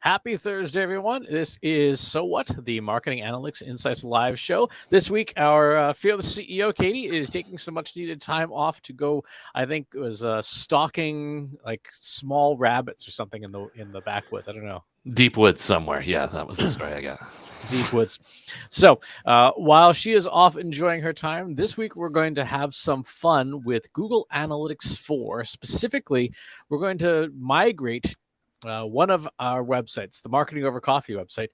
Happy Thursday, everyone. This is So What, the Marketing Analytics Insights Live show. This week, our fearless CEO, Katie, is taking some much-needed time off to go, I think it was stalking like small rabbits or something in the backwoods. I don't know. Deep woods somewhere. Yeah, that was the story I got. Deep woods. So while she is off enjoying her time, this week we're going to have some fun with Google Analytics 4. Specifically, we're going to migrate one of our websites, the Marketing Over Coffee website,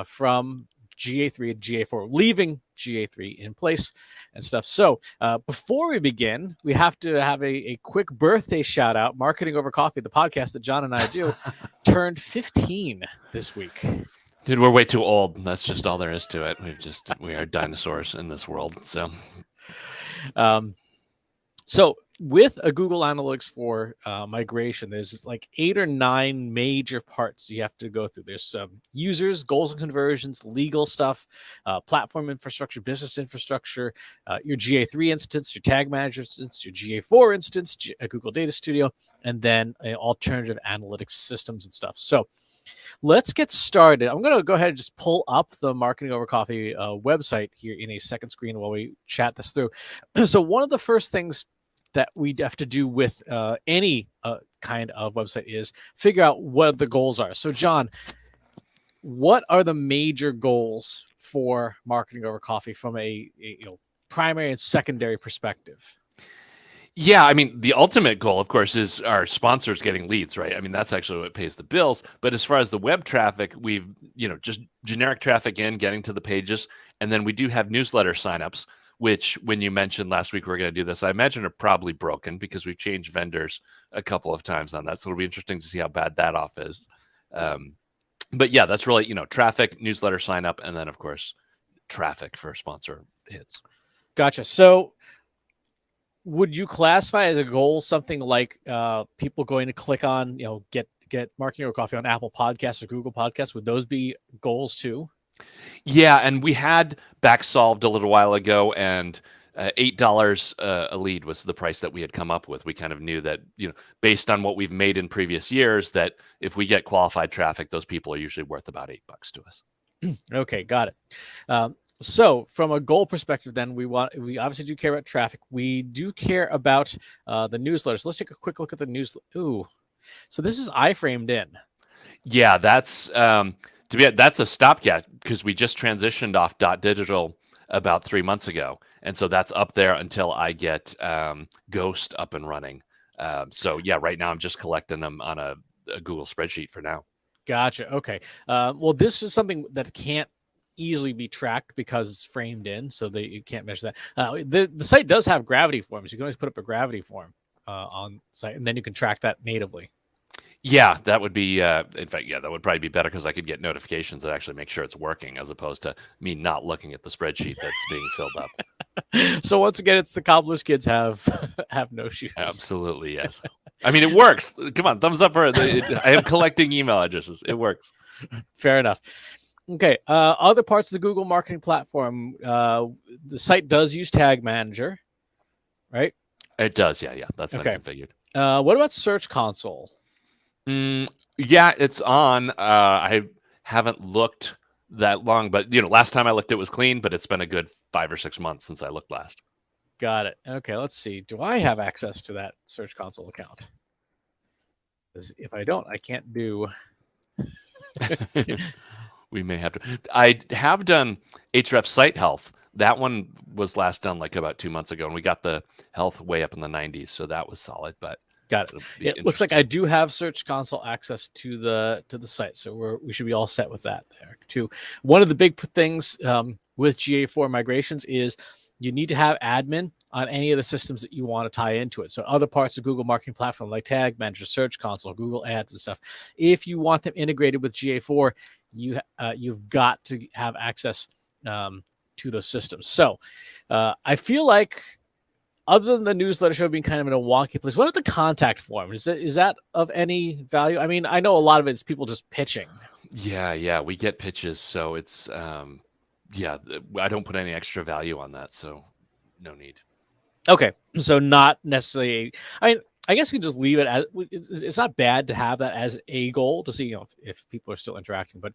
from GA3 to GA4, leaving GA3 in place and stuff. So before we begin, we have to have a quick birthday shout out. Marketing Over Coffee, the podcast that John and I do, turned 15 this week. Dude, we're way too old. That's just all there is to it. We are dinosaurs in this world. So with a Google Analytics 4 migration, there's like 8 or 9 major parts you have to go through. There's users, goals and conversions, legal stuff, platform infrastructure, business infrastructure, your GA3 instance, your tag manager instance, your GA4 instance, Google Data Studio, and then alternative analytics systems and stuff. So let's get started. I'm going to go ahead and just pull up the Marketing Over Coffee website here in a second screen while we chat this through. So one of the first things that we have to do with any kind of website is figure out what the goals are. So John, what are the major goals for Marketing Over Coffee from a primary and secondary perspective? Yeah, I mean, the ultimate goal, of course, is our sponsors getting leads, right? I mean, that's actually what pays the bills. But as far as the web traffic, we've, just generic traffic in, getting to the pages. And then we do have newsletter signups, which when you mentioned last week we're going to do this, I imagine are probably broken because we've changed vendors a couple of times on that. So it'll be interesting to see how bad that off is. But yeah, that's really, traffic, newsletter sign up, and then, of course, traffic for sponsor hits. Gotcha. So would you classify as a goal something like people going to click on, get Marketing Over Coffee on Apple Podcasts or Google Podcasts? Would those be goals too? Yeah, and we had back solved a little while ago, and $8 a lead was the price that we had come up with. We kind of knew that, based on what we've made in previous years, that if we get qualified traffic, those people are usually worth about $8 to us. Okay, got it. So from a goal perspective, then we obviously do care about traffic. We do care about the newsletters. Let's take a quick look at the newsletter. Ooh, so this is iframed in. Yeah, that's a stopgap because we just transitioned off .digital about 3 months ago, and so that's up there until I get Ghost up and running. So yeah, right now I'm just collecting them on a Google spreadsheet for now. Gotcha. Okay. Well, this is something that can't easily be tracked because it's framed in, so that you can't measure that. The site does have gravity forms. You can always put up a gravity form on site, and then you can track that natively. Yeah, that would be, in fact, yeah, that would probably be better because I could get notifications that actually make sure it's working as opposed to me not looking at the spreadsheet that's being filled up. So once again, it's the cobbler's kids have no shoes. Absolutely, yes. I mean, it works. Come on, thumbs up for it. I am collecting email addresses. It works. Fair enough. Okay, other parts of the Google marketing platform, the site does use Tag Manager, right? It does, yeah. That's been configured. What about Search Console? Yeah, it's on. I haven't looked that long, but last time I looked, it was clean. But it's been a good 5 or 6 months since I looked last. Got it. Okay, let's see. Do I have access to that Search Console account? Because if I don't, I can't do. We may have to. I have done Href Site Health. That one was last done like about 2 months ago, and we got the health way up in the 90s, so that was solid. But got it. It looks like I do have Search Console access to the site, so we should be all set with that there too. One of the big things with GA4 migrations is you need to have admin on any of the systems that you want to tie into it. So other parts of Google Marketing Platform like Tag Manager, Search Console, Google Ads and stuff. If you want them integrated with GA4, you've got to have access to those systems. So I feel like, other than the newsletter show being kind of in a wonky place, what about the contact form? Is that of any value? I mean, I know a lot of it's people just pitching. Yeah, we get pitches, so it's I don't put any extra value on that, so no need. Okay, so not necessarily. I mean, I guess we just leave it as it's not bad to have that as a goal to see, if people are still interacting, but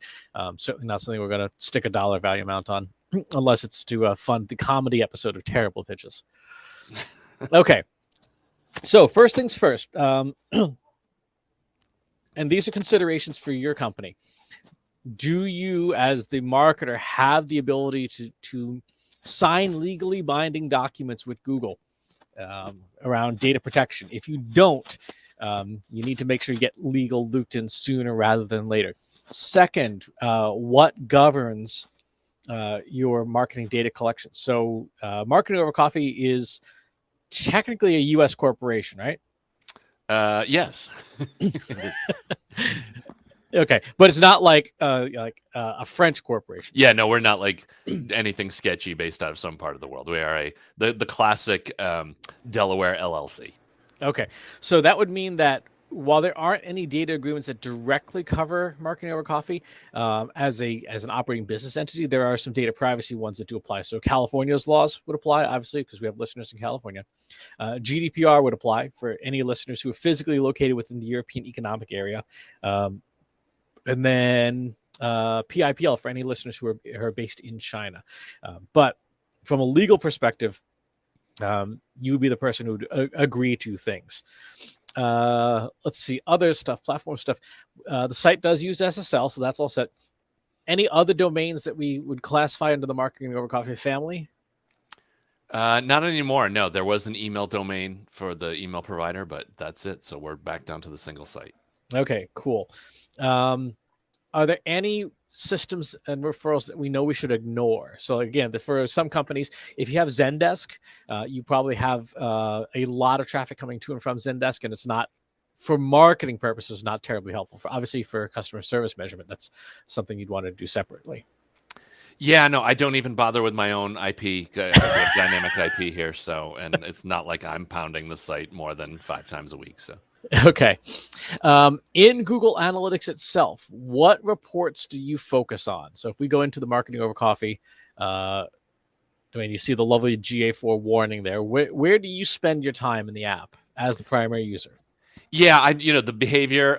certainly not something we're going to stick a dollar value amount on unless it's to fund the comedy episode of terrible pitches. Okay. So first things first, and these are considerations for your company. Do you, as the marketer, have the ability to sign legally binding documents with Google around data protection? If you don't, you need to make sure you get legal looped in sooner rather than later. Second, what governs your marketing data collection? So Marketing Over Coffee is technically a U.S. corporation, right? Yes. Okay, but it's not like a French corporation. Yeah, no, we're not like anything sketchy based out of some part of the world. We are the classic Delaware LLC. Okay, so that would mean that while there aren't any data agreements that directly cover Marketing Over Coffee as an operating business entity, there are some data privacy ones that do apply. So California's laws would apply, obviously, because we have listeners in California. GDPR would apply for any listeners who are physically located within the European Economic Area. And then PIPL for any listeners who are based in China. But from a legal perspective, you would be the person who would agree to things. Let's see, other stuff, platform stuff. The site does use SSL, so that's all set. Any other domains that we would classify under the Marketing Over Coffee family? Not anymore. No, there was an email domain for the email provider, but that's it. So we're back down to the single site. Okay, cool. Are there any systems and referrals that we know we should ignore? So again, for some companies, if you have Zendesk, you probably have a lot of traffic coming to and from Zendesk, and it's not, for marketing purposes, not terribly helpful. Obviously, for customer service measurement, that's something you'd want to do separately. Yeah, no, I don't even bother with my own IP. I have dynamic IP here, and it's not like I'm pounding the site more than 5 times a week. So. Okay. In Google Analytics itself, what reports do you focus on? So if we go into the Marketing Over Coffee, you see the lovely GA4 warning there. Where do you spend your time in the app as the primary user? Yeah, the behavior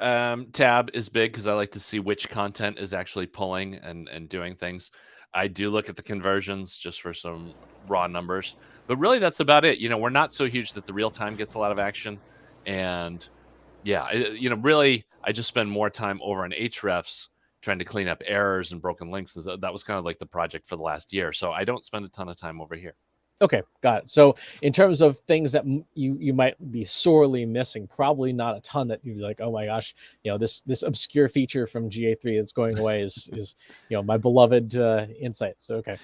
tab is big because I like to see which content is actually pulling and doing things. I do look at the conversions just for some raw numbers, but really that's about it. We're not so huge that the real time gets a lot of action, and yeah, really, I just spend more time over on Hrefs trying to clean up errors and broken links. That was kind of like the project for the last year, so I don't spend a ton of time over here. Okay, got it. So in terms of things that you might be sorely missing, probably not a ton that you're like, oh my gosh, this obscure feature from GA3 that's going away is my beloved insights. Okay.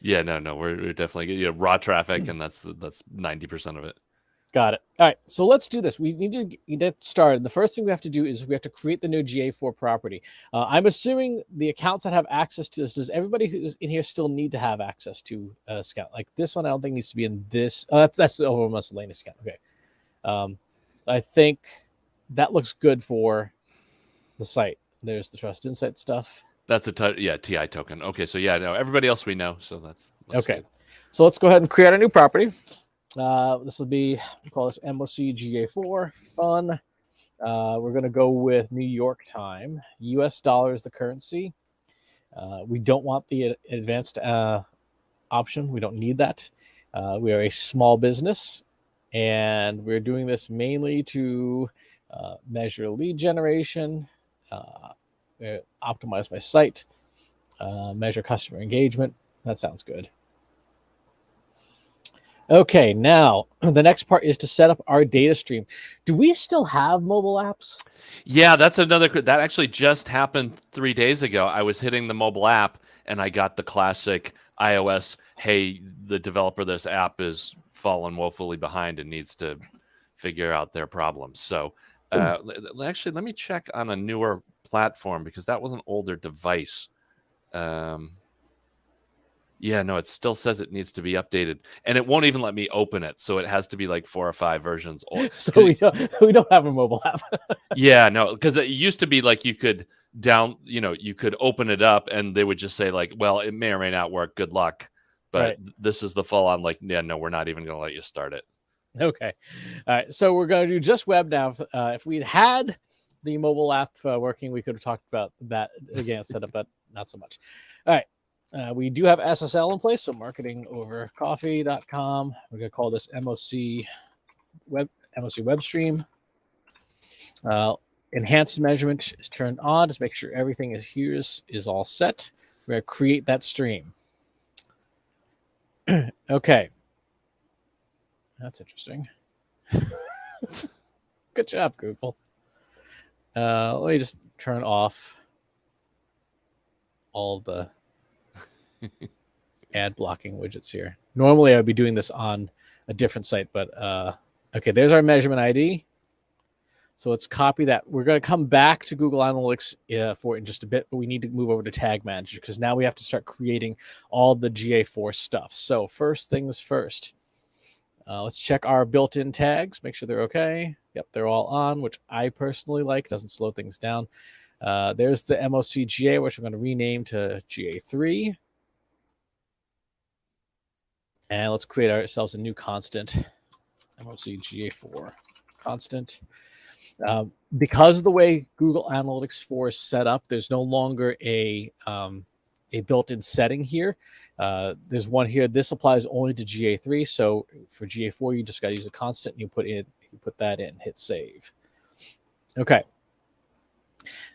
Yeah, no, we're definitely raw traffic, and that's 90% of it. Got it. All right, so let's do this. We need to get started. The first thing we have to do is we have to create the new GA4 property. I'm assuming the accounts that have access to this, does everybody who's in here still need to have access to Scout? Like this one, I don't think needs to be in this. That's the overall miscellaneous account. Okay. I think that looks good for the site. There's the Trust Insight stuff. That's a TI token. Okay, so yeah, no, everybody else we know, so that's okay. Good. So let's go ahead and create our new property. This will be, we'll call this MOC GA4 fun. We're going to go with New York time. US dollar is the currency. We don't want the advanced option. We don't need that. We are a small business, and we're doing this mainly to measure lead generation, optimize my site, measure customer engagement. That sounds good. Okay, now the next part is to set up our data stream. Do we still have mobile apps? Yeah, that actually just happened 3 days ago. I was hitting the mobile app and I got the classic iOS, hey, the developer of this app is fallen woefully behind and needs to figure out their problems. So actually, let me check on a newer platform because that was an older device. Yeah, no, it still says it needs to be updated, and it won't even let me open it. So it has to be like 4 or 5 versions old. So we don't have a mobile app. Yeah, no, because it used to be like you could you could open it up, and they would just say like, well, it may or may not work. Good luck. But this is the full on like, yeah, no, we're not even going to let you start it. Okay. All right. So we're going to do just web now. If we'd had the mobile app working, we could have talked about that again setup, but not so much. All right. We do have SSL in place, so marketingovercoffee.com. We're going to call this MOC web stream. Enhanced measurement is turned on. Just make sure everything is all set. We're going to create that stream. Okay. That's interesting. Good job, Google. Let me just turn off all the ad blocking widgets here. Normally, I would be doing this on a different site, but okay, there's our measurement ID. So let's copy that. We're going to come back to Google Analytics for it in just a bit, but we need to move over to Tag Manager because now we have to start creating all the GA4 stuff. So first things first, let's check our built-in tags, make sure they're okay. Yep, they're all on, which I personally like. Doesn't slow things down. There's the MOC GA, which I'm going to rename to GA3. And let's create ourselves a new constant, MOC GA4 constant. Because of the way Google Analytics 4 is set up, there's no longer a built-in setting here. There's one here. This applies only to GA3. So for GA4, you just got to use a constant. And you put that in. Hit save. Okay.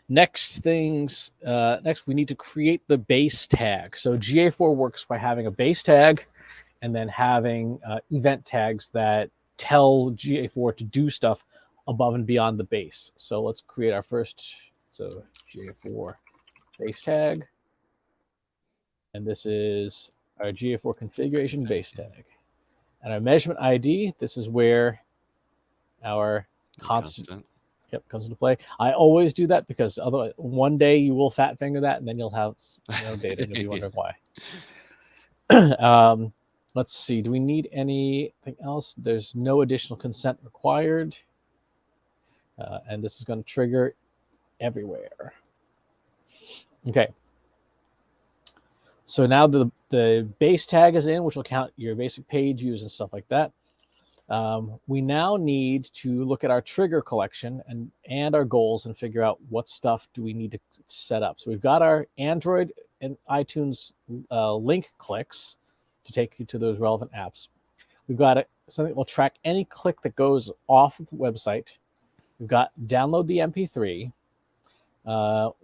Next, we need to create the base tag. So GA4 works by having a base tag and then having event tags that tell GA4 to do stuff above and beyond the base. So let's create our first, so GA4 base tag. And this is our GA4 configuration base tag. And our measurement ID, this is where our constant. Yep, comes into play. I always do that because otherwise one day you will fat finger that and then you'll have no data and you'll be wondering why. Let's see, do we need anything else? There's no additional consent required. And this is going to trigger everywhere. Okay. So now the base tag is in, which will count your basic page views and stuff like that. We now need to look at our trigger collection and our goals and figure out what stuff do we need to set up. So we've got our Android and iTunes link clicks to take you to those relevant apps. We've got something that will track any click that goes off of the website. We've got download the MP3.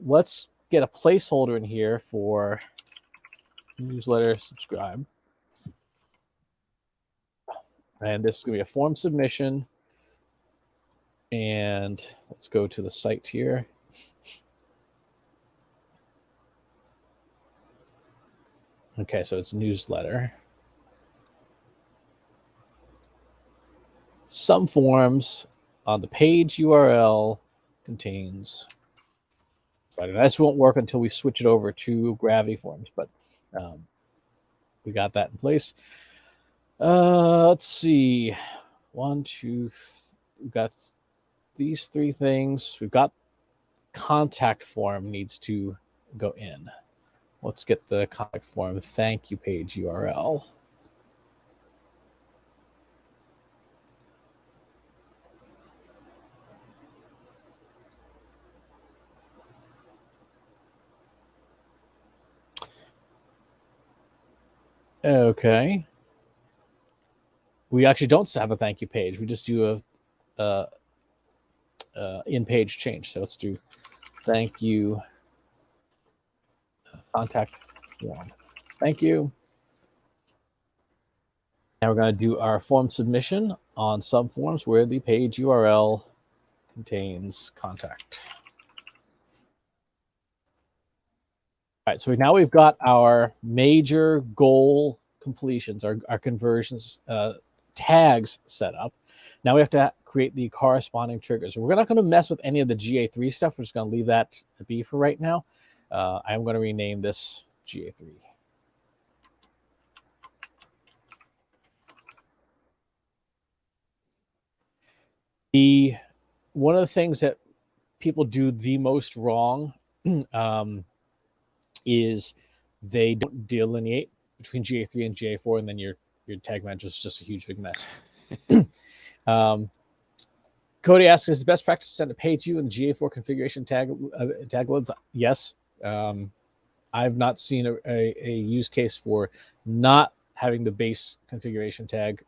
Let's get a placeholder in here for newsletter subscribe. And this is going to be a form submission. And let's go to the site here. Okay, so it's newsletter. Some forms on the page URL contains. This won't work until we switch it over to Gravity Forms, but we got that in place. Let's see. We've got these three things. We've got contact form needs to go in. Let's get the contact form thank you page URL. Okay. We actually don't have a thank you page. We just do a in-page change. So let's do thank you contact form. Thank you. Now we're going to do our form submission on subforms where the page URL contains contact. All right, so now we've got our major goal completions, our conversions tags set up. Now we have to create the corresponding triggers. We're not going to mess with any of the GA3 stuff. We're just going to leave that to be for right now. I'm going to rename this GA3. One of the things that people do the most wrong is they don't delineate between GA3 and GA4, and then your tag manager is just a huge big mess. Cody asks, is it best practice to send a page view in the GA4 configuration tag loads? Yes. I've not seen a use case for not having the base configuration tag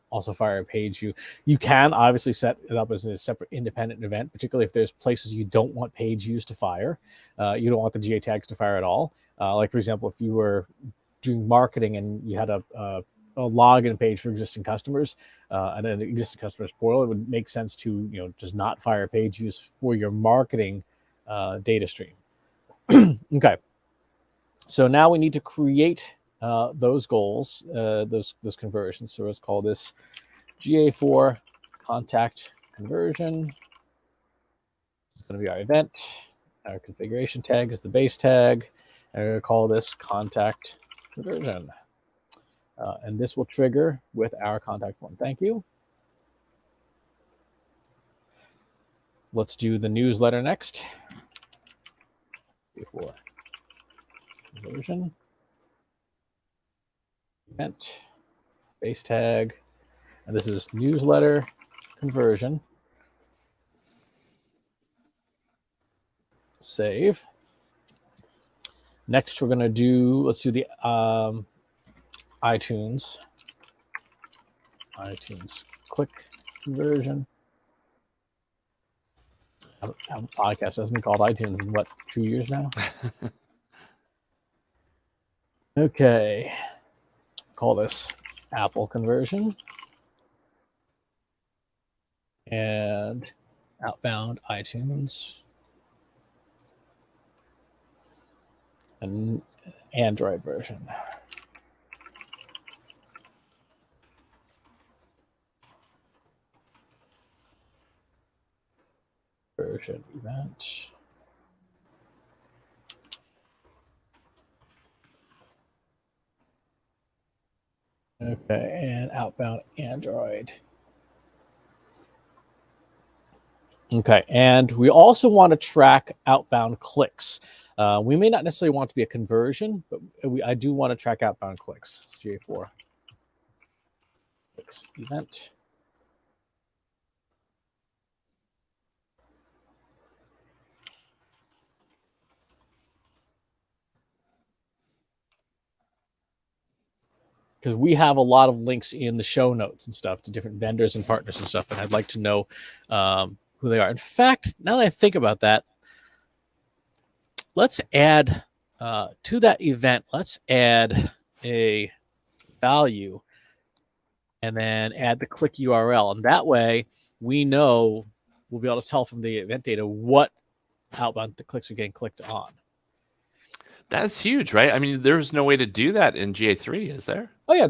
also fire a page view. You can obviously set it up as a separate independent event, particularly if there's places you don't want page views to fire. You don't want the GA tags to fire at all. Like, for example, if you were doing marketing and you had a login page for existing customers and an existing customer's portal, it would make sense to just not fire page views for your marketing data stream. Okay, so now we need to create those goals, those conversions. So let's call this GA4 contact conversion. It's going to be our event. Our configuration tag is the base tag. And we're going to call this contact conversion. And this will trigger with our contact form. Thank you. Let's do the newsletter next. Before conversion, event, base tag, and this is newsletter conversion. Save. Next, we're going to do, let's do the iTunes click conversion. A podcast has been called iTunes in what, 2 years now? Okay, call this Apple conversion and outbound iTunes and Android version. Version event. Okay, and outbound Android. Okay, and we also want to track outbound clicks. We may not necessarily want to be a conversion, but I do want to track outbound clicks. GA4 clicks event. Because we have a lot of links in the show notes and stuff to different vendors and partners and stuff, and I'd like to know who they are. In fact, now that I think about that, let's add to that event, let's add a value and then add the click URL. And that way we know, we'll be able to tell from the event data what outbound the clicks are getting clicked on. That's huge, right? I mean, there's no way to do that in GA3, is there? Oh yeah,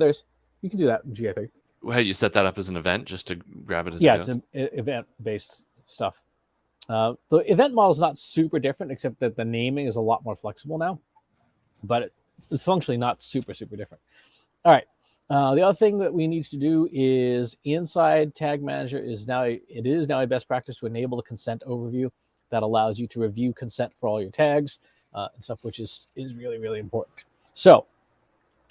you can do that in GA3. Well, you set that up as an event just to grab it as it's an event-based stuff. The event model is not super different, except that the naming is a lot more flexible now, but it's functionally not super different. All right. The other thing that we need to do is inside Tag Manager is now a best practice to enable the consent overview that allows you to review consent for all your tags and stuff, which is really important. So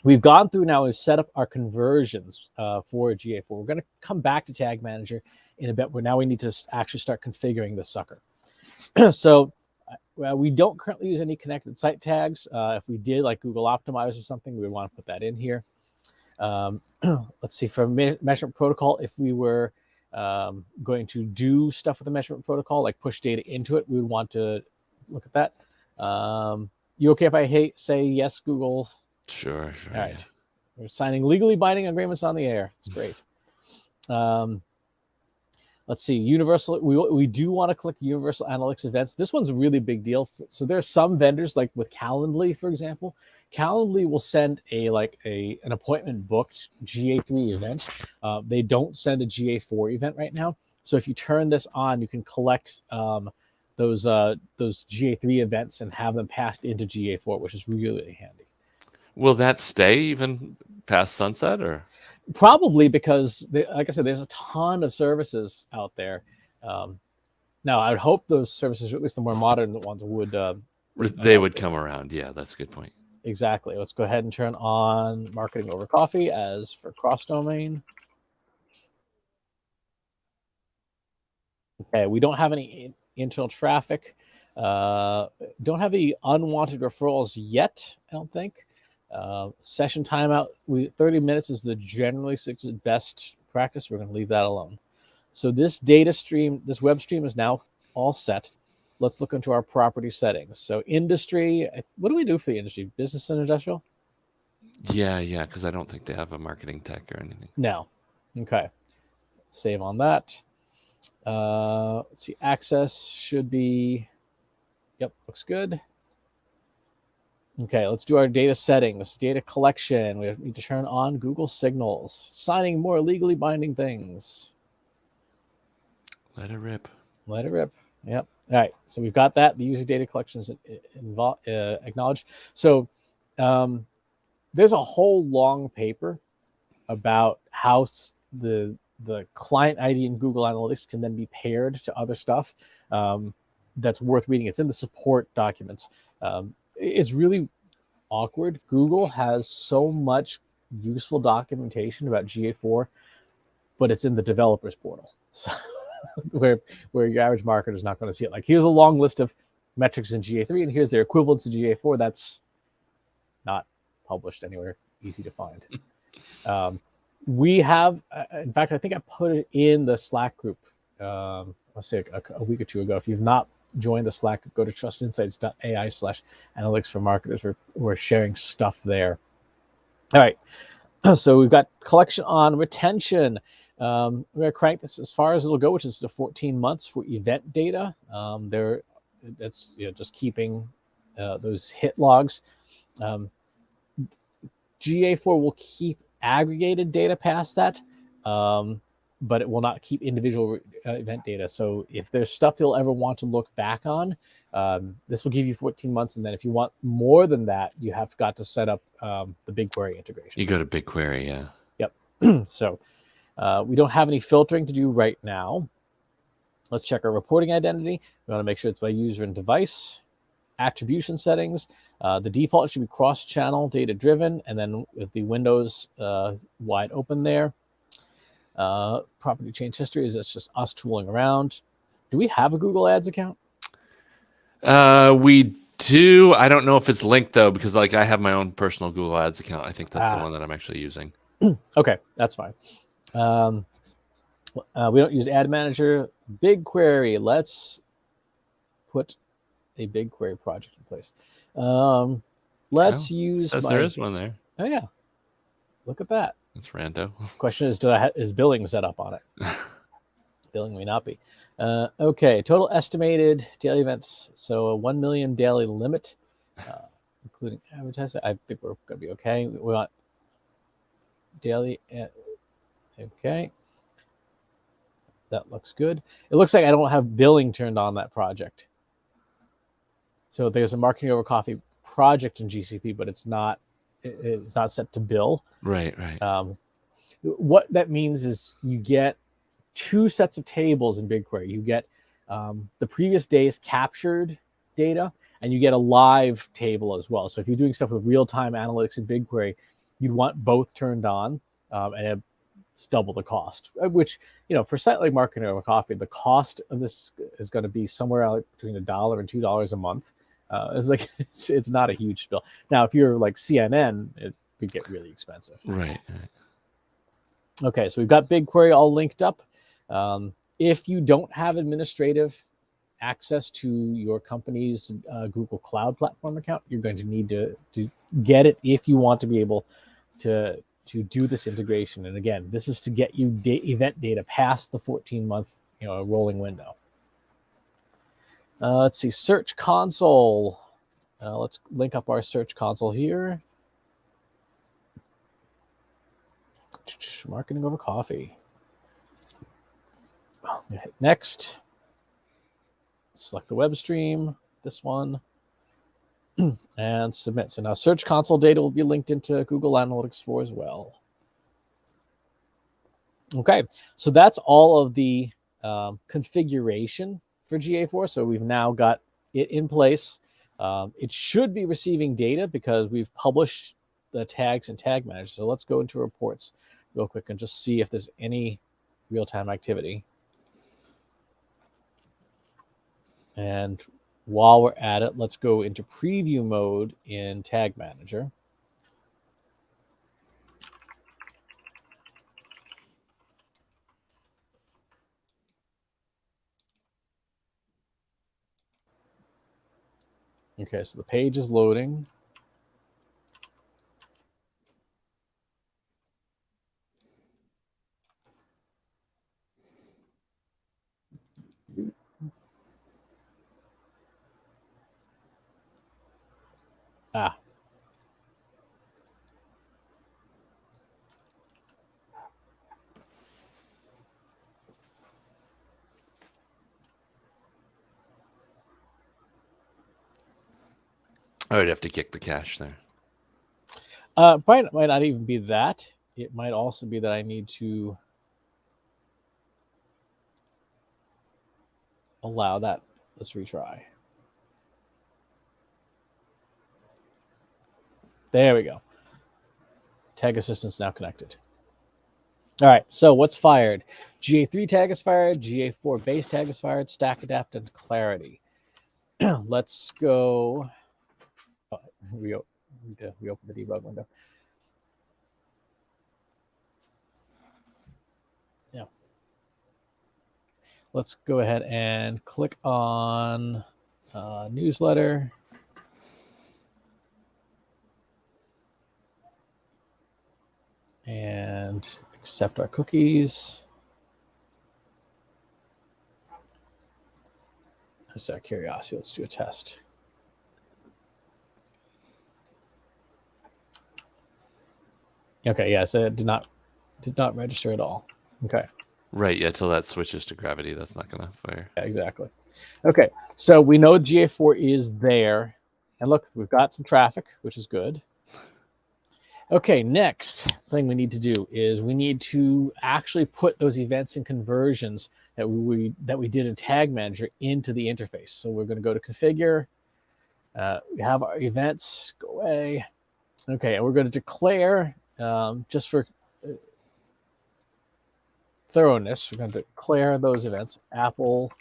we've gone through now, we've set up our conversions for GA4. We're going to come back to Tag Manager in a bit, where now we need to actually start configuring this sucker. So we don't currently use any connected site tags. If we did, like Google Optimize or something, we would want to put that in here. Let's see, for measurement protocol, if we were going to do stuff with the measurement protocol, like push data into it, we would want to look at that. You okay if I say yes, Google? Sure. All right. Yeah. We're signing legally binding agreements on the air. It's great. Let's see, universal. We do want to click universal analytics events. This one's a really big deal. So there are some vendors, like with Calendly, for example. Calendly will send an appointment booked GA3 event. They don't send a GA4 event right now. So if you turn this on, you can collect those GA3 events and have them passed into GA4, which is really handy. Will that stay even past sunset, or? Probably, because like I said, there's a ton of services out there. Now, I would hope those services, or at least the more modern ones, would come around. Yeah, that's a good point. Exactly. Let's go ahead and turn on marketing over coffee as for cross domain. Okay, we don't have any internal traffic. Don't have any unwanted referrals yet, I don't think. Session timeout, 30 minutes is the generally best practice. We're going to leave that alone. So this data stream, this web stream is now all set. Let's look into our property settings. So industry, what do we do for the industry? Business and industrial? Yeah, because I don't think they have a marketing tech or anything. No. Okay. Save on that. Let's see. Access should be, yep, looks good. Okay, let's do our data settings. Data collection. We need to turn on Google Signals. Signing more legally binding things. Let it rip. Let it rip. Yep. All right. So we've got that. The user data collection is acknowledged. So there's a whole long paper about how the client ID in Google Analytics can then be paired to other stuff. That's worth reading. It's in the support documents. It's really awkward. Google has so much useful documentation about GA4, but it's in the developers portal. So where your average marketer is not going to see it. Like, here's a long list of metrics in GA3, and here's their equivalents to GA4. That's not published anywhere, easy to find. We have, in fact, I think I put it in the Slack group, let's say a week or two ago. If you've not joined the Slack group, go to trustinsights.ai/analytics for marketers. We're sharing stuff there. All right. So we've got collection on retention. We're going to crank this as far as it'll go, which is the 14 months for event data. That's just keeping those hit logs. GA4 will keep aggregated data past that, but it will not keep individual event data. So if there's stuff you'll ever want to look back on, this will give you 14 months. And then if you want more than that, you have got to set up the BigQuery integration. You go to BigQuery, yeah. Yep. So we don't have any filtering to do right now. Let's check our reporting identity. We want to make sure it's by user and device. Attribution settings. The default should be cross-channel data driven, and then with the windows wide open there. Property change history is just us tooling around. Do we have a Google Ads account? We do. I don't know if it's linked though, because I have my own personal Google Ads account. I think that's the one that I'm actually using. Okay, that's fine. We don't use Ad Manager. BigQuery. Let's put a BigQuery project in place. Let's use. Says there is one there. Oh yeah, look at that. That's rando. Question is, is billing set up on it? Billing may not be. Okay, total estimated daily events. So a 1 million daily limit, including advertising. I think we're going to be okay. We want daily. Okay. That looks good. It looks like I don't have billing turned on that project. So there's a marketing over coffee project in GCP, but it's not set to bill. Right. What that means is you get two sets of tables in BigQuery. You get the previous day's captured data, and you get a live table as well. So if you're doing stuff with real-time analytics in BigQuery, you'd want both turned on, and it's double the cost, which, for a site like Marketing Over Coffee, the cost of this is going to be somewhere out between $1 and $2 a month. It's not a huge bill. Now, if you're like CNN, it could get really expensive. Right. Okay, so we've got BigQuery all linked up. If you don't have administrative access to your company's Google Cloud Platform account, you're going to need to get it if you want to be able to do this integration. And again, this is to get you event data past the 14-month rolling window. Let's see, Search Console. Let's link up our Search Console here. Marketing Over Coffee. Hit next. Select the web stream, this one, and submit. So now Search Console data will be linked into Google Analytics 4 as well. Okay, so that's all of the configuration for GA4. So we've now got it in place. It should be receiving data because we've published the tags and tag manager. So let's go into reports real quick and just see if there's any real-time activity. And while we're at it, let's go into preview mode in Tag Manager. Okay, so the page is loading. Ah. I would have to kick the cache there. Might not even be that. It might also be that I need to allow that. Let's retry. There we go. Tag assistance now connected. All right, so what's fired? GA3 tag is fired, GA4 base tag is fired, stack adapt and clarity. Let's go. We open the debug window. Yeah. Let's go ahead and click on newsletter. And accept our cookies. That's our curiosity. Let's do a test. Okay, yeah, so it did not register at all. Okay. Right, yeah, till that switches to gravity, that's not going to fire. Yeah, exactly. Okay, so we know GA4 is there. And look, we've got some traffic, which is good. Okay, next thing we need to do is we need to actually put those events and conversions that we did in Tag Manager into the interface. So we're going to go to Configure. We have our events. Go away. Okay, and we're going to declare, just for thoroughness, we're going to declare those events. Apple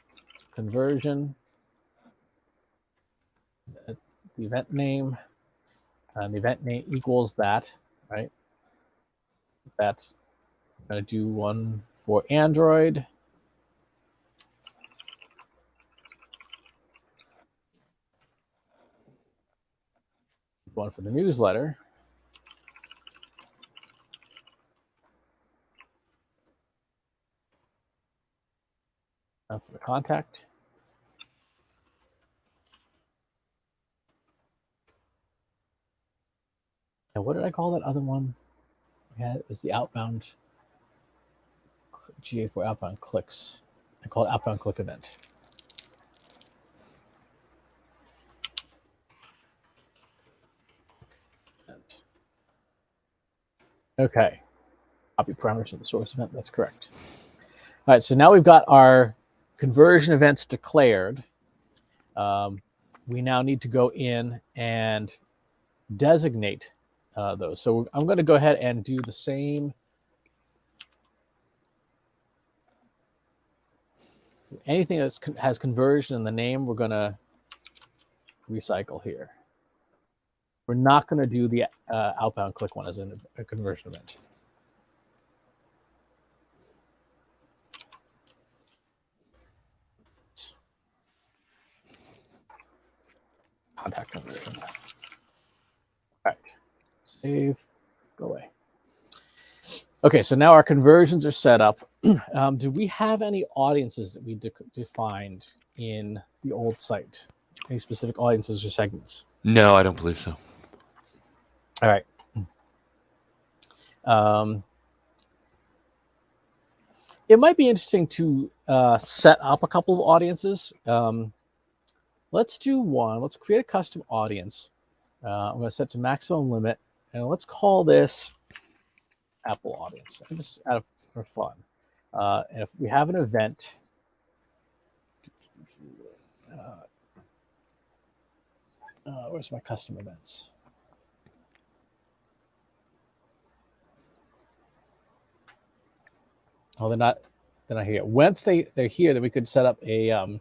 conversion, the event name, and the event name equals that, right? That's going to do one for Android. One for the newsletter. And for the contact. And what did I call that other one? Yeah, it was the outbound GA4 outbound clicks. I call it outbound click event. Okay. Copy parameters of the source event. That's correct. All right, so now we've got our conversion events declared. We now need to go in and designate those. So I'm going to go ahead and do the same. Anything that has conversion in the name, we're going to recycle here. We're not going to do the outbound click one as a conversion event. Contact conversion. All right, save, go away. Okay, so now our conversions are set up. Do we have any audiences that we defined in the old site? Any specific audiences or segments? No, I don't believe so. All right. It might be interesting to set up a couple of audiences. Let's do one. Let's create a custom audience. I'm going to set to maximum limit, and let's call this Apple audience, just for fun. And if we have an event, where's my custom events? Oh, they're not here. Once they're here, then we could set up a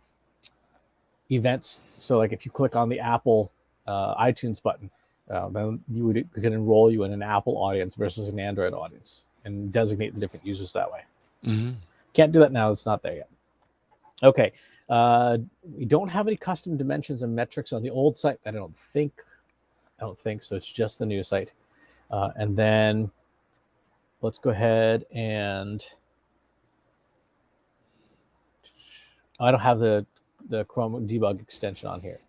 events. So like if you click on the Apple iTunes button, then we can enroll you in an Apple audience versus an Android audience and designate the different users that way. Mm-hmm. Can't do that now. It's not there yet. Okay. We don't have any custom dimensions and metrics on the old site. I don't think so. It's just the new site. And then let's go ahead and I don't have the Chrome debug extension on here.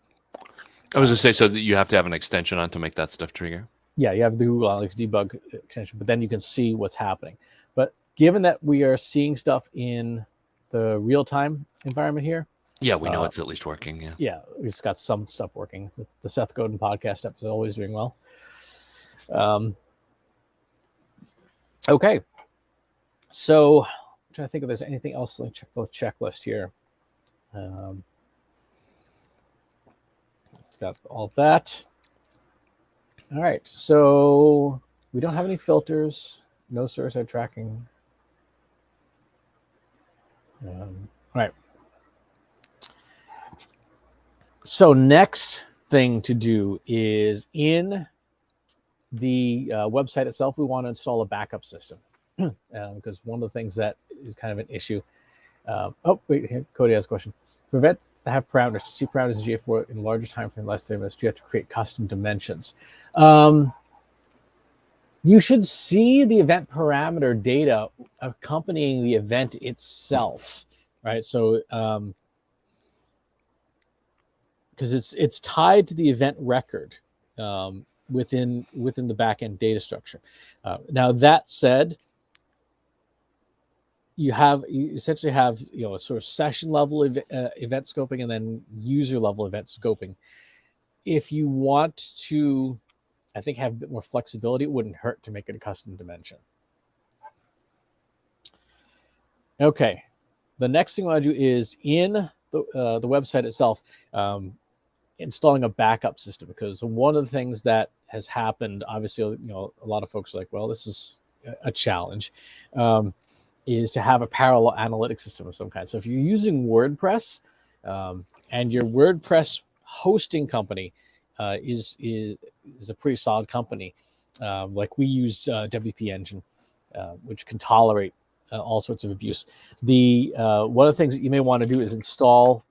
I was going to say, so that you have to have an extension on to make that stuff trigger? Yeah, you have the Google Analytics debug extension, but then you can see what's happening. But given that we are seeing stuff in the real-time environment here. Yeah, we know it's at least working, yeah. Yeah, we've got some stuff working. The Seth Godin podcast episode is always doing well. Okay. So I'm trying to think if there's anything else. Let me check the checklist here. It's got all of that. All right, so we don't have any filters, no server-side tracking. All right. So next thing to do is in the website itself, we want to install a backup system because one of the things that is kind of an issue. Oh, wait, here, Cody has a question. Prevent to have parameters. To see parameters in GA4 in larger time frame, less than 3 minutes, you have to create custom dimensions. You should see the event parameter data accompanying the event itself, right? So, because it's tied to the event record within the backend data structure. Now that said, you essentially have a sort of session level event scoping and then user level event scoping. If you want to, I think, have a bit more flexibility, it wouldn't hurt to make it a custom dimension. Okay, the next thing I want to do is in the website itself, installing a backup system, because one of the things that has happened, obviously, a lot of folks are like, well, this is a challenge, is to have a parallel analytics system of some kind. So if you're using WordPress and your WordPress hosting company is a pretty solid company, like we use WP Engine, which can tolerate all sorts of abuse. One of the things that you may want to do is install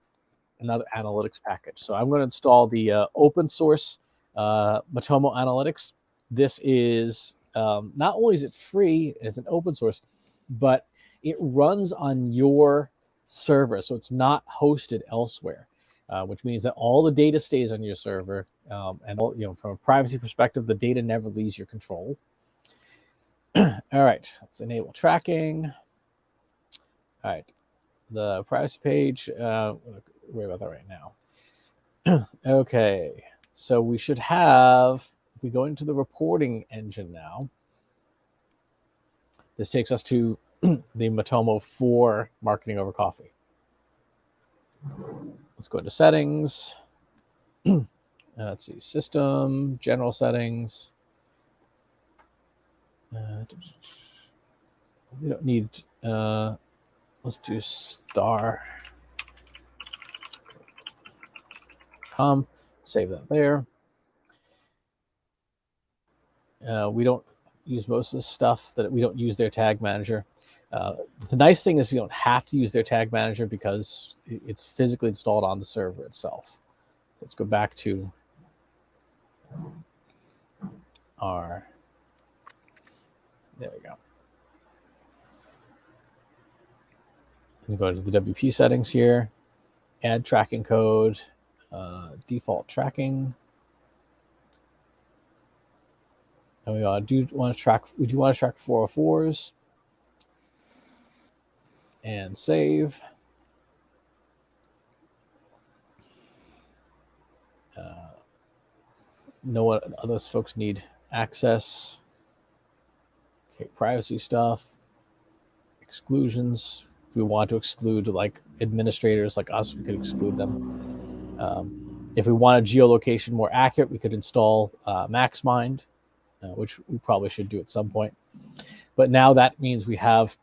another analytics package. So I'm going to install the open source Matomo Analytics. This is not only is it free as an open source, but it runs on your server, so it's not hosted elsewhere, which means that all the data stays on your server, and from a privacy perspective, the data never leaves your control. All right, let's enable tracking. All right, the privacy page. Worry about that right now. Okay, so we should have. If we go into the reporting engine now, this takes us to the Matomo for marketing over coffee. Let's go into settings. Let's see, system, general settings. We don't need, let's do star. Save that there. We don't use most of the stuff that we don't use their tag manager. The nice thing is you don't have to use their tag manager because it's physically installed on the server itself. Let's go back to our, there we go. And go to the WP settings here, add tracking code, default tracking. And we do want to track 404s. And save. Know what others folks need access. Okay, privacy stuff. Exclusions. If we want to exclude like administrators like us, we could exclude them. If we want a geolocation more accurate, we could install MaxMind, which we probably should do at some point. But now that means we have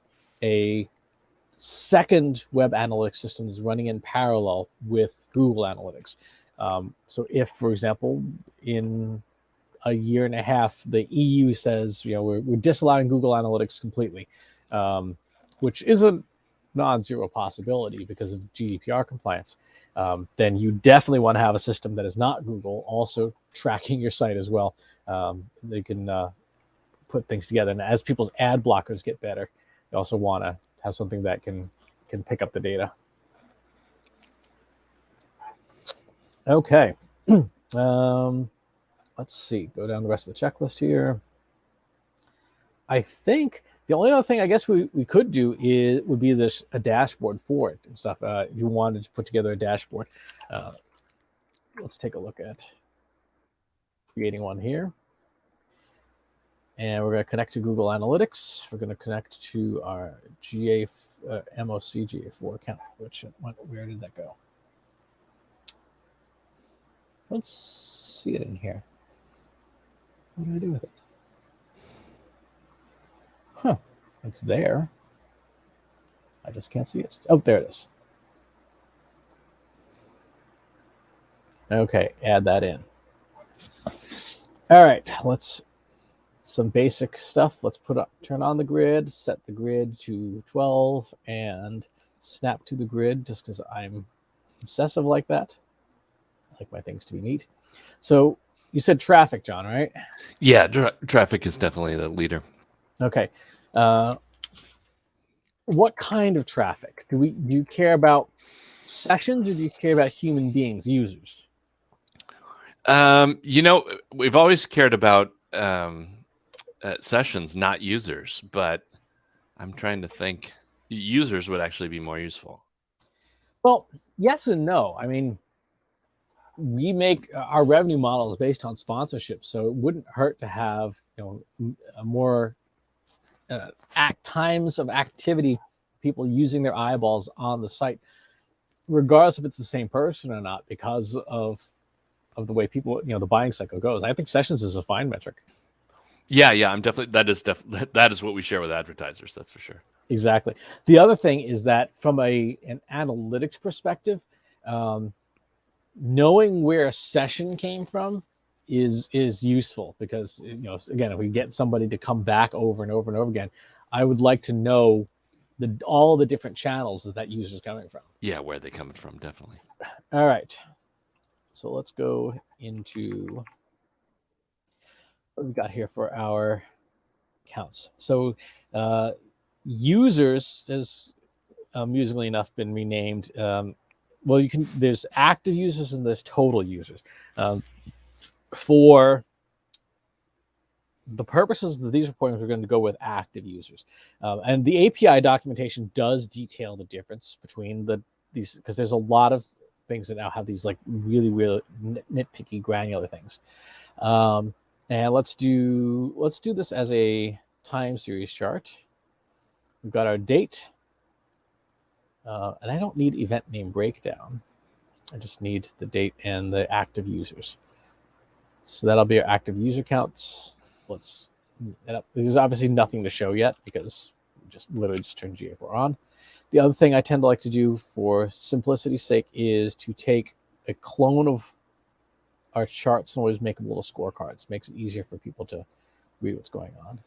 a second web analytics system is running in parallel with Google Analytics. So if, for example, in a year and a half, the EU says, we're disallowing Google Analytics completely, which is a non-zero possibility because of GDPR compliance, then you definitely want to have a system that is not Google also tracking your site as well. They can put things together. And as people's ad blockers get better, you also want to have something that can pick up the data. Okay. Let's see. Go down the rest of the checklist here. I think the only other thing I guess we could do would be a dashboard for it and stuff. If you wanted to put together a dashboard, let's take a look at creating one here. And we're going to connect to Google Analytics. We're going to connect to our MOC GA4 account. Where did that go? Let's see it in here. What do I do with it? Huh, it's there. I just can't see it. Oh, there it is. Okay, add that in. All right, some basic stuff. Let's turn on the grid, set the grid to 12, and snap to the grid just because I'm obsessive like that. I like my things to be neat. So you said traffic, John, right? Yeah, traffic is definitely the leader. Okay. What kind of traffic? Do you care about sessions or do you care about human beings, users? We've always cared about sessions, not users, but I'm trying to think. Users would actually be more useful. Well, yes and no. I mean, we make our revenue model is based on sponsorship, so it wouldn't hurt to have a more times of activity, people using their eyeballs on the site, regardless if it's the same person or not, because of the way people, the buying cycle goes. I think sessions is a fine metric. Yeah, I'm definitely that is what we share with advertisers. That's for sure. Exactly. The other thing is that from an analytics perspective, knowing where a session came from is useful because again, if we get somebody to come back over and over and over again, I would like to know all the different channels that user is coming from. Yeah, where they're coming from, definitely. All right. So let's go into what we've got here for our counts. So users has amusingly enough been renamed. Well, there's active users and there's total users. For the purposes of these reportings, we're going to go with active users. And the API documentation does detail the difference between these, because there's a lot of things that now have these like really, really nitpicky granular things. And let's do this as a time series chart. We've got our date. And I don't need event name breakdown. I just need the date and the active users. So that'll be our active user counts. There's obviously nothing to show yet because we literally just turned GA4 on. The other thing I tend to like to do for simplicity's sake is to take a clone of our charts and always make them little scorecards. Makes it easier for people to read what's going on.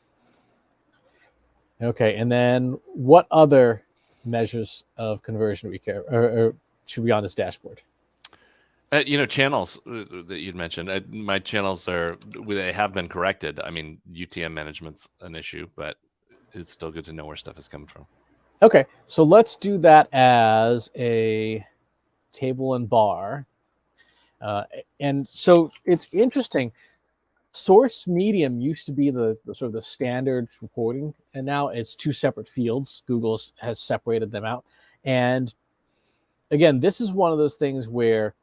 Okay, and then what other measures of conversion we care or should be on this dashboard? Channels that you'd mentioned. My channels they have been corrected. I mean, UTM management's an issue, but it's still good to know where stuff is coming from. Okay, so let's do that as a table and bar. And so it's interesting. Source medium used to be the sort of the standard reporting, and now it's two separate fields. Google has separated them out. And again, this is one of those things where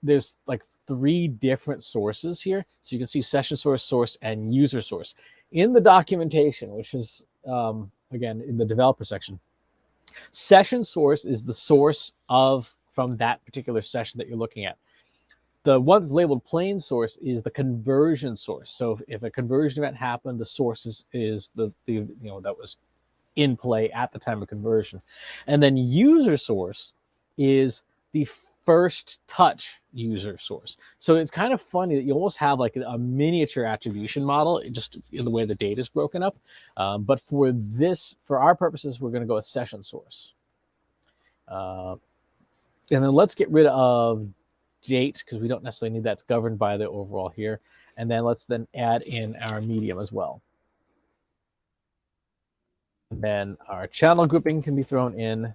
there's like 3 different sources here. So you can see session source, and user source. In the documentation, which is, again, in the developer section, session source is the source from that particular session that you're looking at. The one that's labeled plain source is the conversion source. So if a conversion event happened, the source is the that was in play at the time of conversion. And then user source is the first touch user source. So it's kind of funny that you almost have like a miniature attribution model, just in the way the data is broken up. But for our purposes, we're going to go with session source. And then let's get rid of date, because we don't necessarily need that. It's governed by the overall here. And then let's add in our medium as well. And then our channel grouping can be thrown in.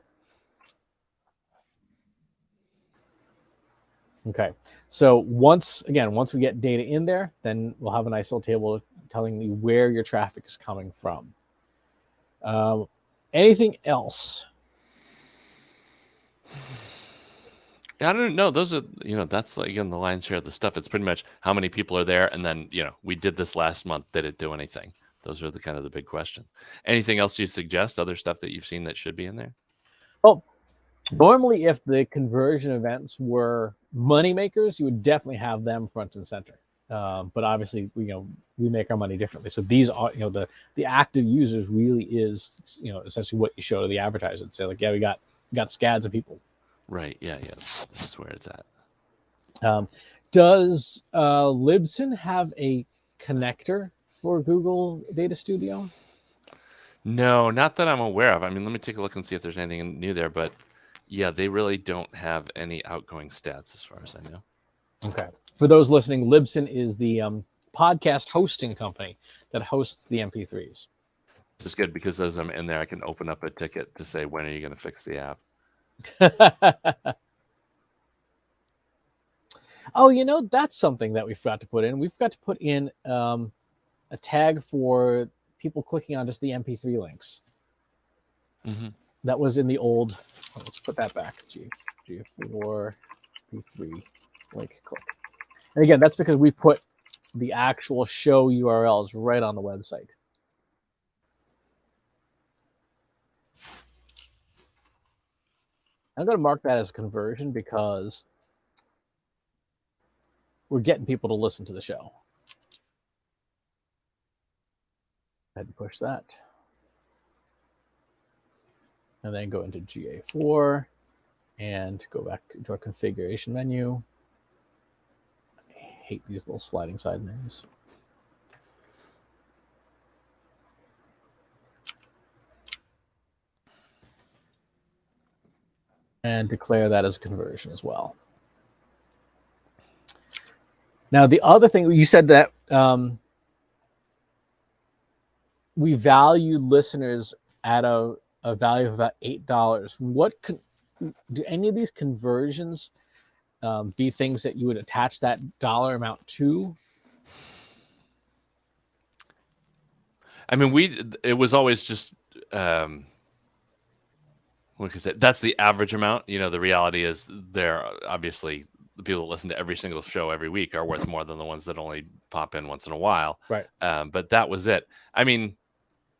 Okay, so once we get data in there, then we'll have a nice little table telling you where your traffic is coming from. Anything else? I don't know. Those are, that's like, again, the lion's share of the stuff. It's pretty much how many people are there. And then, we did this last month. Did it do anything? Those are the kind of the big questions. Anything else you suggest? Other stuff that you've seen that should be in there? Well, normally if the conversion events were money makers, you would definitely have them front and center. But obviously, we make our money differently. So these are, the active users really is, essentially what you show to the advertiser and say like, yeah, we got scads of people. Right. Yeah. This is where it's at. Does Libsyn have a connector for Google Data Studio? No, not that I'm aware of. I mean, let me take a look and see if there's anything new there. But yeah, they really don't have any outgoing stats as far as I know. Okay. For those listening, Libsyn is the podcast hosting company that hosts the MP3s. This is good because as I'm in there, I can open up a ticket to say, when are you going to fix the app? Oh, that's something that we forgot to put in. We forgot to put in a tag for people clicking on just the MP3 links. Mm-hmm. That was in the old. Let's put that back. G4 P3 link click. And again, that's because we put the actual show URLs right on the website. I'm going to mark that as a conversion because we're getting people to listen to the show. Go ahead and push that. And then go into GA4 and go back to our configuration menu. I hate these little sliding side menus. And declare that as a conversion as well. Now, the other thing, you said that we value listeners at a value of about $8. Do any of these conversions be things that you would attach that dollar amount to? I mean, it was always just, that's the average amount. The reality is there obviously the people that listen to every single show every week are worth more than the ones that only pop in once in a while. Right. But that was it. I mean,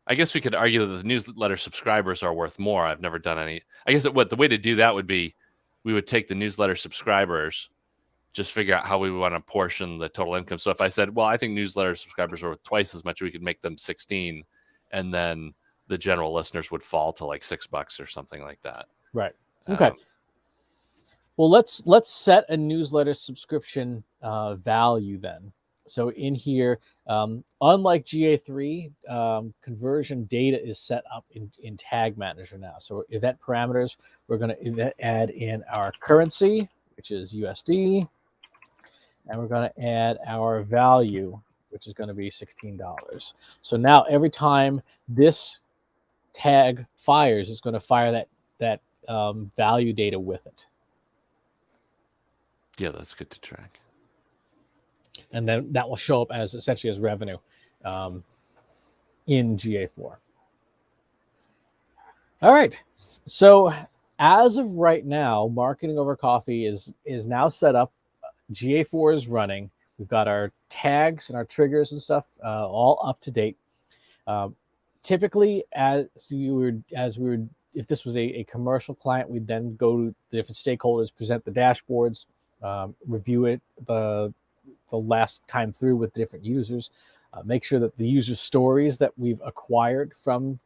I guess we could argue that the newsletter subscribers are worth more. I've never done any. I guess the way to do that would be we would take the newsletter subscribers, just figure out how we want to portion the total income. So if I said, well, I think newsletter subscribers are worth twice as much, we could make them 16, and then the general listeners would fall to like $6 or something like that. Right. Okay. Well, let's set a newsletter subscription value then. So in here, unlike GA3, conversion data is set up in Tag Manager now. So event parameters, we're going to add in our currency, which is USD, and we're going to add our value, which is going to be $16. So now every time this tag fires, it's going to fire that value data with it. Yeah, that's good to track. And then that will show up as essentially as revenue in GA4. All right. So as of right now, Marketing Over Coffee is now set up. GA4 is running. We've got our tags and our triggers and stuff all up to date. Typically, if this was a commercial client, we'd then go to the different stakeholders, present the dashboards, review it the last time through with different users, make sure that the user stories that we've acquired from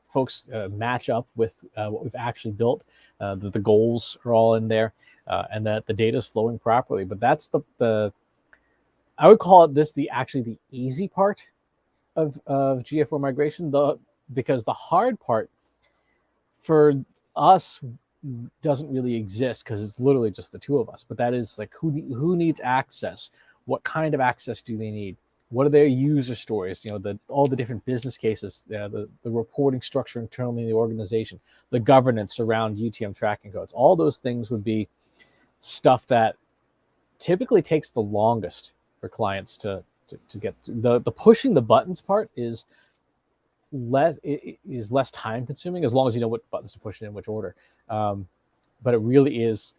folks match up with what we've actually built, that the goals are all in there, and that the data is flowing properly. But that's the I would call it the easy part of GA4 migration, because the hard part for us doesn't really exist, because it's literally just the two of us. But that is like, who needs access? What kind of access do they need? What are their user stories? All the different business cases, the reporting structure internally in the organization, the governance around UTM tracking codes. All those things would be stuff that typically takes the longest for clients to get to. The pushing the buttons part is less time consuming, as long as you know what buttons to push in which order. But it really is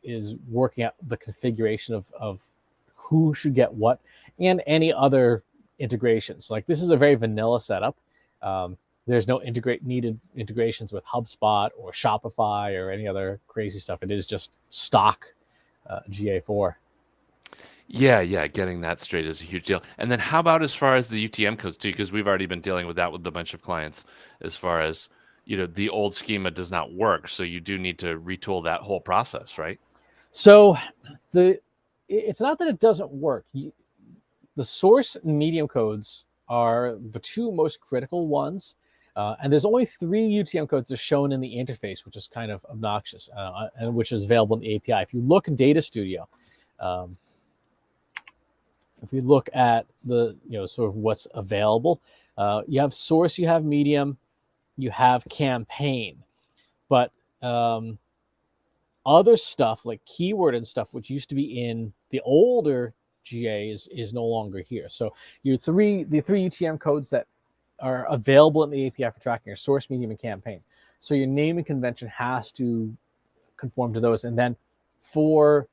working out the configuration of who should get what, and any other integrations. Like, this is a very vanilla setup. There's no needed integrations with HubSpot or Shopify or any other crazy stuff. It is just stock GA4. Yeah, getting that straight is a huge deal. And then how about as far as the UTM codes too? Because we've already been dealing with that with a bunch of clients, as far as, the old schema does not work. So you do need to retool that whole process, right? So it's not that it doesn't work. The source and medium codes are the two most critical ones. And there's only 3 UTM codes that are shown in the interface, which is kind of obnoxious, and which is available in the API. If you look in Data Studio, if you look at the, sort of what's available, you have source, you have medium, you have campaign. But other stuff like keyword and stuff, which used to be in the older GA, is no longer here. So the 3 UTM codes that are available in the API for tracking are source, medium, and campaign. So your naming convention has to conform to those. And then when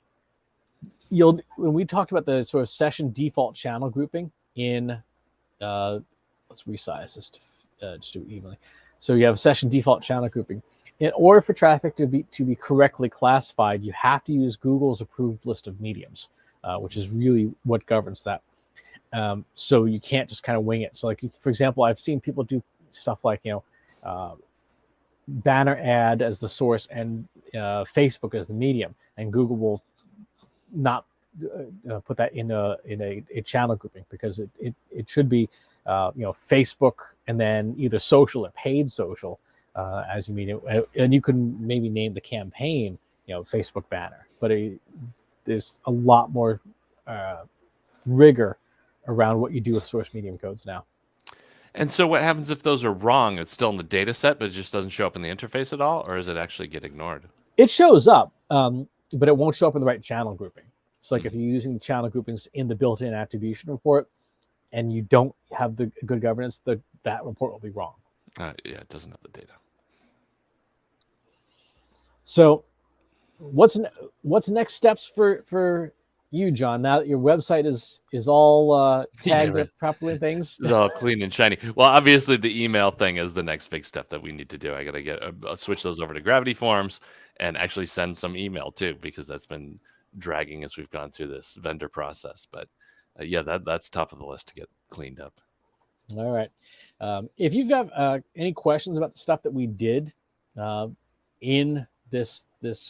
we talked about the sort of session default channel grouping in, let's resize this to just do it evenly. So you have session default channel grouping. In order for traffic to be correctly classified, you have to use Google's approved list of mediums, which is really what governs that. So you can't just kind of wing it. So, like, for example, I've seen people do stuff like, banner ad as the source and Facebook as the medium, and Google will not put that in a channel grouping, because it should be Facebook and then either social or paid social as you mean it, and you can maybe name the campaign Facebook banner, but there's a lot more rigor around what you do with source medium codes now. And so what happens if those are wrong? It's still in the data set, but it just doesn't show up in the interface at all, or does it actually get ignored? It shows up, but it won't show up in the right channel grouping. It's like if you're using the channel groupings in the built-in attribution report and you don't have the good governance, that report will be wrong. It doesn't have the data. So what's next steps for you, John, now that your website is all tagged up properly and things? It's all clean and shiny. Well, obviously the email thing is the next big step that we need to do. I got to switch those over to Gravity Forms and actually send some email too, because that's been dragging as we've gone through this vendor process. But that's top of the list to get cleaned up. All right. If you've got any questions about the stuff that we did in this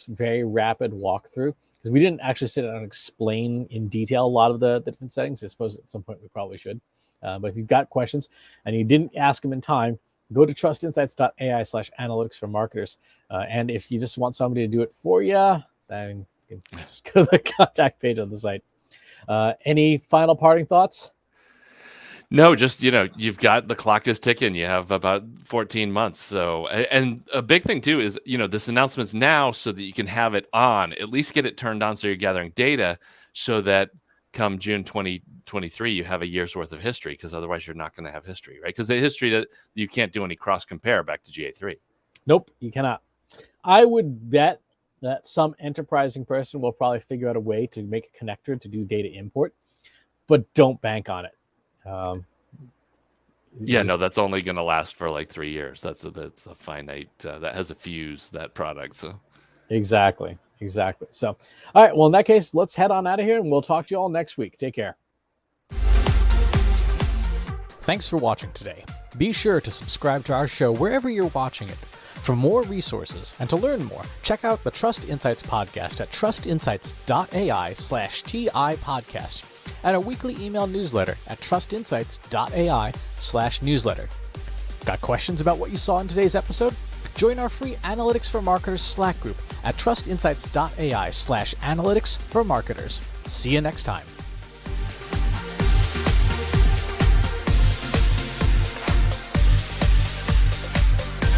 very rapid walkthrough, because we didn't actually sit down and explain in detail a lot of the different settings. I suppose at some point we probably should. But if you've got questions and you didn't ask them in time, go to trustinsights.ai/analytics for marketers. And if you just want somebody to do it for you, then you can just go to the contact page on the site. Any final parting thoughts? No, just, you've got the clock is ticking. You have about 14 months. So, and a big thing too is, this announcement's now so that you can have it on, at least get it turned on so you're gathering data, so that come June 2023, you have a year's worth of history, because otherwise you're not going to have history, right? Because the history that you can't do any cross compare back to GA3. Nope, you cannot. I would bet that some enterprising person will probably figure out a way to make a connector to do data import, but don't bank on it. That's only going to last for like 3 years. That's a finite, that has a fuse, that product. So exactly. So, all right. Well, in that case, let's head on out of here, and we'll talk to you all next week. Take care. Thanks for watching today. Be sure to subscribe to our show wherever you're watching it. For more resources and to learn more, check out the Trust Insights podcast at trustinsights.ai/TI podcast and a weekly email newsletter at trustinsights.ai/newsletter. Got questions about what you saw in today's episode? Join our free Analytics for Marketers Slack group at trustinsights.ai/analytics for marketers. See you next time.